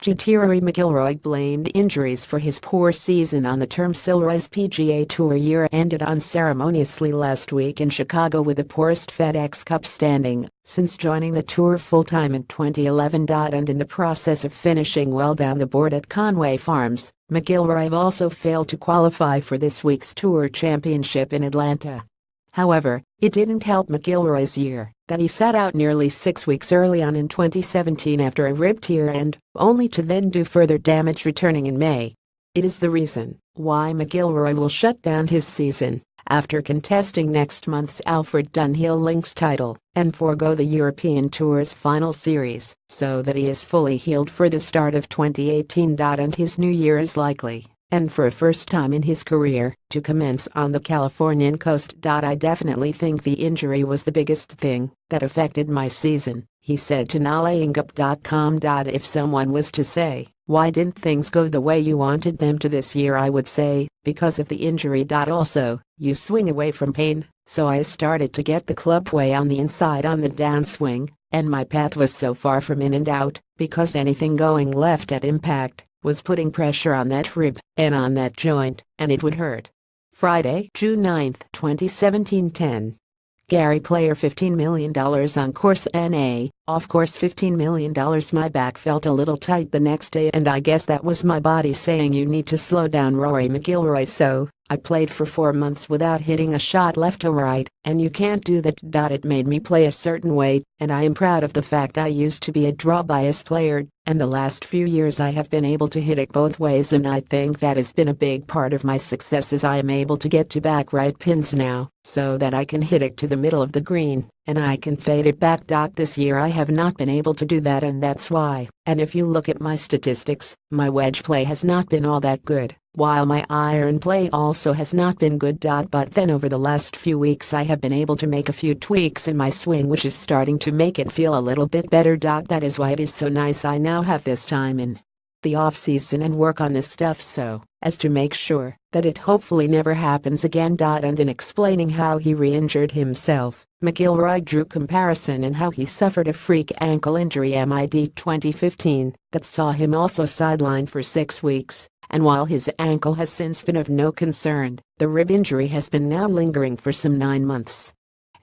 GETTYRory McIlroy blamed injuries for his poor season on the tourMcIlroy's PGA Tour year ended unceremoniously last week in Chicago with the poorest FedEx Cup standing since joining the tour full-time in 2011. And in the process of finishing well down the board at Conway Farms, McIlroy also failed to qualify for this week's Tour Championship in Atlanta. However, it didn't help McIlroy's year that he sat out nearly 6 weeks early on in 2017 after a rib tear and only to then do further damage returning in May. It is the reason why McIlroy will shut down his season after contesting next month's Alfred Dunhill Links title and forego the European Tour's final series so that he is fully healed for the start of 2018. And his new year is likely, and for a first time in his career, to commence on the Californian coast. I definitely think the injury was the biggest thing that affected my season, he said to NalaYingup.com. If someone was to say, why didn't things go the way you wanted them to this year, I would say, because of the injury. Also, you swing away from pain, so I started to get the club way on the inside on the downswing, and my path was so far from in and out, because anything going left at impact was putting pressure on that rib and on that joint, and it would hurt. Friday, June 9, 2017. 10. Gary Player $15 million on course NA, off course $15 million. My back felt a little tight the next day, and I guess that was my body saying you need to slow down, Rory McIlroy. So I played for 4 months without hitting a shot left or right, and you can't do that. It made me play a certain way, and I am proud of the fact I used to be a draw bias player, and the last few years I have been able to hit it both ways, and I think that has been a big part of my success as I am able to get to back right pins now, so that I can hit it to the middle of the green, and I can fade it back. This year I have not been able to do that, and that's why. And if you look at my statistics, my wedge play has not been all that good, while my iron play also has not been good. But then over the last few weeks I have been able to make a few tweaks in my swing, which is starting to make it feel a little bit better. That is why it is so nice I now have this time in the off-season and work on this stuff so as to make sure that it hopefully never happens again. And in explaining how he re-injured himself, McIlroy drew comparison in how he suffered a freak ankle injury mid-2015 that saw him also sidelined for 6 weeks. And while his ankle has since been of no concern, the rib injury has been now lingering for some 9 months.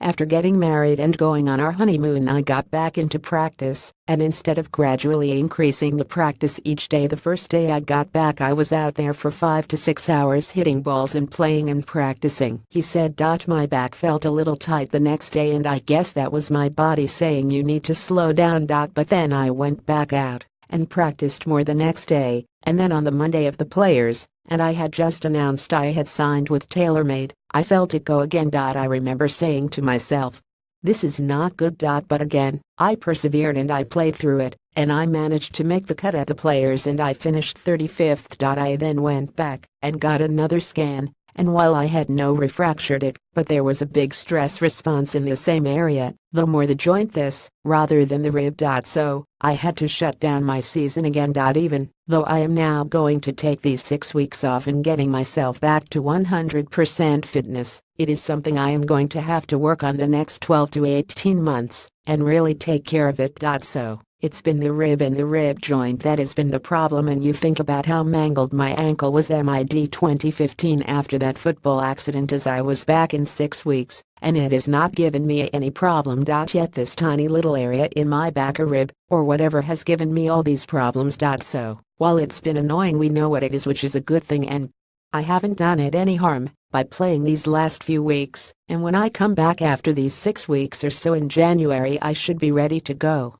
After getting married and going on our honeymoon, I got back into practice, and instead of gradually increasing the practice each day, the first day I got back I was out there for 5 to 6 hours hitting balls and playing and practicing, he said. My back felt a little tight the next day, and I guess that was my body saying you need to slow down. But then I went back out and practiced more the next day, and then on the Monday of the Players, and I had just announced I had signed with TaylorMade, I felt it go again. I remember saying to myself, this is not good. But again, I persevered and I played through it, and I managed to make the cut at the Players and I finished 35th. I then went back and got another scan, and while I had no refractured it, but there was a big stress response in the same area, though more the joint this, rather than the rib. So I had to shut down my season again. Even though I am now going to take these 6 weeks off and getting myself back to 100% fitness, it is something I am going to have to work on the next 12 to 18 months, and really take care of it. So it's been the rib and the rib joint that has been the problem, and you think about how mangled my ankle was mid-2015 after that football accident, as I was back in 6 weeks, and it has not given me any problem. Yet this tiny little area in my back, a rib, or whatever, has given me all these problems. So while it's been annoying, we know what it is, which is a good thing, and I haven't done it any harm by playing these last few weeks, and when I come back after these 6 weeks or so in January I should be ready to go.